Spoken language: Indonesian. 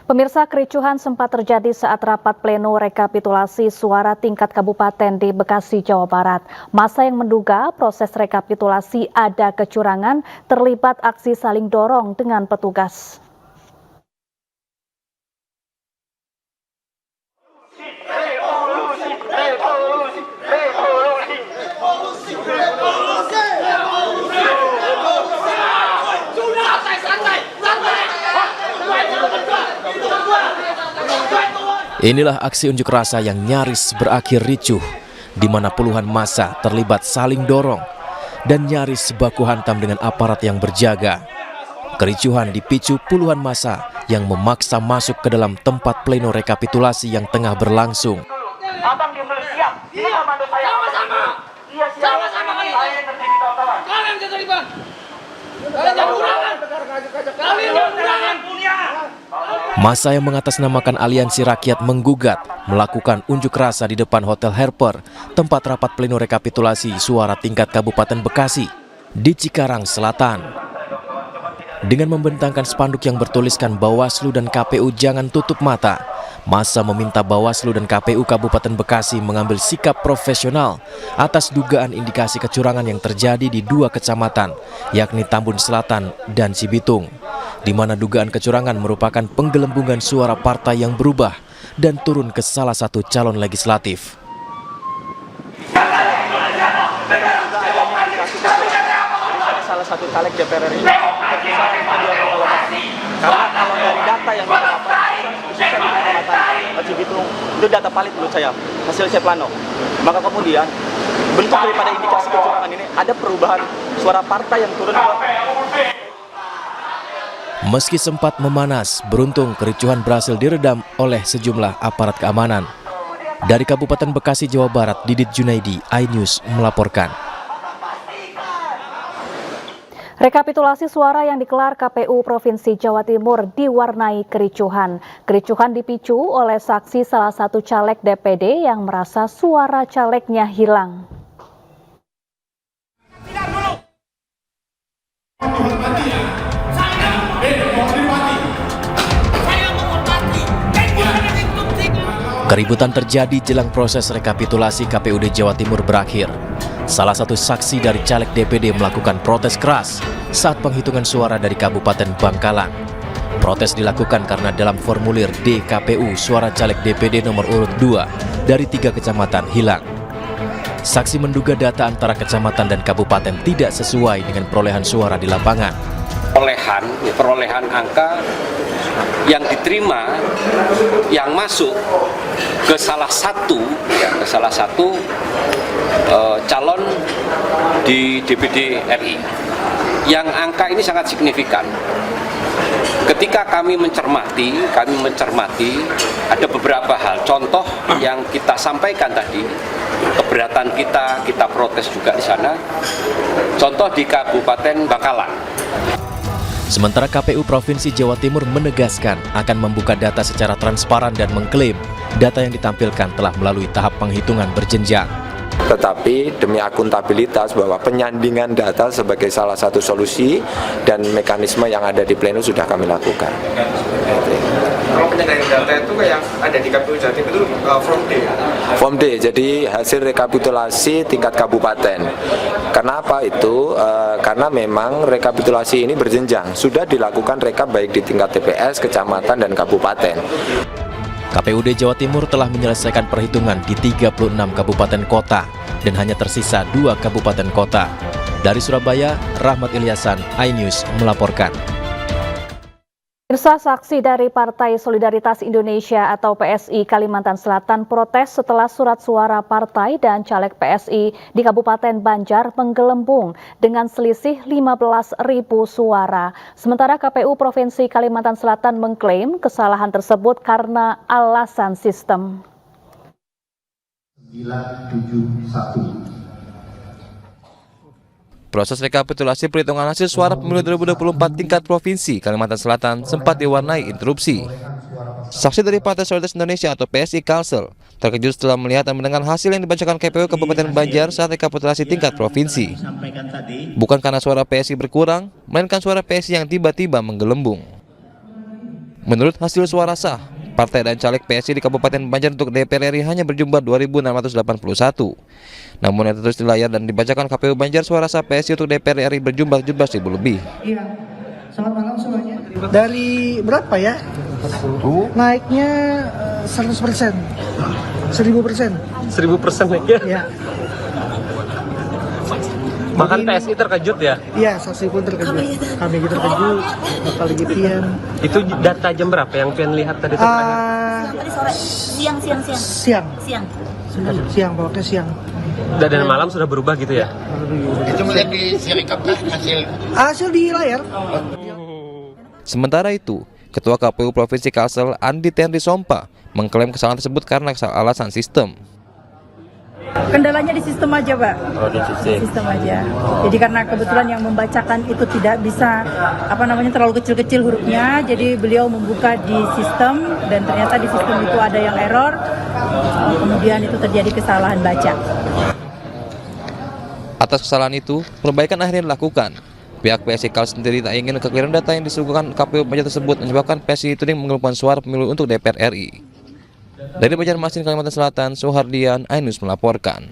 Pemirsa, kericuhan sempat terjadi saat rapat pleno rekapitulasi suara tingkat kabupaten di Bekasi, Jawa Barat. Massa yang menduga proses rekapitulasi ada kecurangan terlibat aksi saling dorong dengan petugas. Inilah aksi unjuk rasa yang nyaris berakhir ricuh, di mana puluhan massa terlibat saling dorong dan nyaris baku hantam dengan aparat yang berjaga. Kericuhan dipicu puluhan massa yang memaksa masuk ke dalam tempat pleno rekapitulasi yang tengah berlangsung. Abang dia belum siap. Iya, saya. Sama-sama. Iya, sama-sama kalian. Saya yang terjadi kawan-kawan. Kalian keterlibat. Kalian jangan kurangan. Kalian jangan kurangan punya. Massa yang mengatasnamakan Aliansi Rakyat menggugat melakukan unjuk rasa di depan Hotel Harper, tempat rapat pleno rekapitulasi suara tingkat Kabupaten Bekasi di Cikarang Selatan. Dengan membentangkan spanduk yang bertuliskan Bawaslu dan KPU jangan tutup mata, massa meminta Bawaslu dan KPU Kabupaten Bekasi mengambil sikap profesional atas dugaan indikasi kecurangan yang terjadi di dua kecamatan, yakni Tambun Selatan dan Cibitung, di mana dugaan kecurangan merupakan penggelembungan suara partai yang berubah dan turun ke salah satu calon legislatif. Salah satu caleg DPR RI karena kalau dari data yang kita dapat Cibitung itu data valid menurut saya, hasil Ceplano. Maka kemudian bentuk daripada indikasi kecurangan ini ada perubahan suara partai yang turun ke. Meski sempat memanas, beruntung kericuhan berhasil diredam oleh sejumlah aparat keamanan. Dari Kabupaten Bekasi, Jawa Barat, Didit Junaidi, iNews melaporkan. Rekapitulasi suara yang digelar KPU Provinsi Jawa Timur diwarnai kericuhan. Kericuhan dipicu oleh saksi salah satu caleg DPD yang merasa suara calegnya hilang. Keributan terjadi jelang proses rekapitulasi KPUD Jawa Timur berakhir. Salah satu saksi dari caleg DPD melakukan protes keras saat penghitungan suara dari Kabupaten Bangkalan. Protes dilakukan karena dalam formulir D KPU suara caleg DPD nomor urut 2 dari 3 kecamatan hilang. Saksi menduga data antara kecamatan dan kabupaten tidak sesuai dengan perolehan suara di lapangan. Perolehan angka yang diterima yang masuk ke salah satu calon di DPD RI yang angka ini sangat signifikan. Ketika kami mencermati ada beberapa hal. Contoh yang kita sampaikan tadi, keberatan kita protes juga di sana. Contoh di Kabupaten Bangkalan. Sementara KPU Provinsi Jawa Timur menegaskan akan membuka data secara transparan dan mengklaim data yang ditampilkan telah melalui tahap penghitungan berjenjang. Tetapi demi akuntabilitas bahwa penyandingan data sebagai salah satu solusi dan mekanisme yang ada di pleno sudah kami lakukan. Kalau penyandingan data itu yang ada di KPU Jatim itu Form D? Form D, jadi hasil rekapitulasi tingkat kabupaten. Kenapa itu? Karena memang rekapitulasi ini berjenjang. Sudah dilakukan rekap baik di tingkat TPS, kecamatan, dan kabupaten. KPUD Jawa Timur telah menyelesaikan perhitungan di 36 kabupaten kota dan hanya tersisa 2 kabupaten kota. Dari Surabaya, Rahmat Ilyasan, iNews melaporkan. Pemirsa, saksi dari Partai Solidaritas Indonesia atau PSI Kalimantan Selatan protes setelah surat suara partai dan caleg PSI di Kabupaten Banjar menggelembung dengan selisih 15.000 suara. Sementara KPU Provinsi Kalimantan Selatan mengklaim kesalahan tersebut karena alasan sistem. 971. Proses rekapitulasi perhitungan hasil suara pemilu 2024 tingkat provinsi Kalimantan Selatan sempat diwarnai interupsi. Saksi dari Partai Solidaritas Indonesia atau PSI Kalsel terkejut setelah melihat dan mendengar hasil yang dibacakan KPU Kabupaten Banjar saat rekapitulasi tingkat provinsi. Bukan karena suara PSI berkurang, melainkan suara PSI yang tiba-tiba menggelembung. Menurut hasil suara sah, partai dan caleg PSI di Kabupaten Banjar untuk DPR RI hanya berjumlah 2.681. Namun yang tertulis di layar dan dibacakan KPU Banjar, suara sah PSI untuk DPR RI berjumlah 17.000 lebih. Iya, selamat malam semuanya. Dari berapa ya? Naiknya 100%, 1000%. 1000% naiknya? Ya. Bahkan PSI terkejut ya? Iya, saksi pun terkejut. Kami terkejut, apalagi Pian. Itu data jam berapa yang Pian lihat tadi terakhir? Tadi sore, Siang, pokoknya siang. Dan malam sudah berubah gitu ya? Itu melihat di Sirikap Hasil di layar. Sementara itu, Ketua KPU Provinsi Kalsel Andi Tenri Sompa mengklaim kesalahan tersebut karena alasan sistem. Kendalanya di sistem aja, Pak. Oh, di sistem aja. Jadi karena kebetulan yang membacakan itu tidak bisa terlalu kecil-kecil hurufnya, jadi beliau membuka di sistem dan ternyata di sistem itu ada yang error. Kemudian itu terjadi kesalahan baca. Atas kesalahan itu, perbaikan akhirnya dilakukan. Pihak PSI Kalsel sendiri tak ingin kekeliruan data yang disuguhkan KPU Banjar tersebut menyebabkan PSI tuding mengelupkan suara pemilu untuk DPR RI. Dari Banjarmasin, Kalimantan Selatan, Suhardian, iNews melaporkan.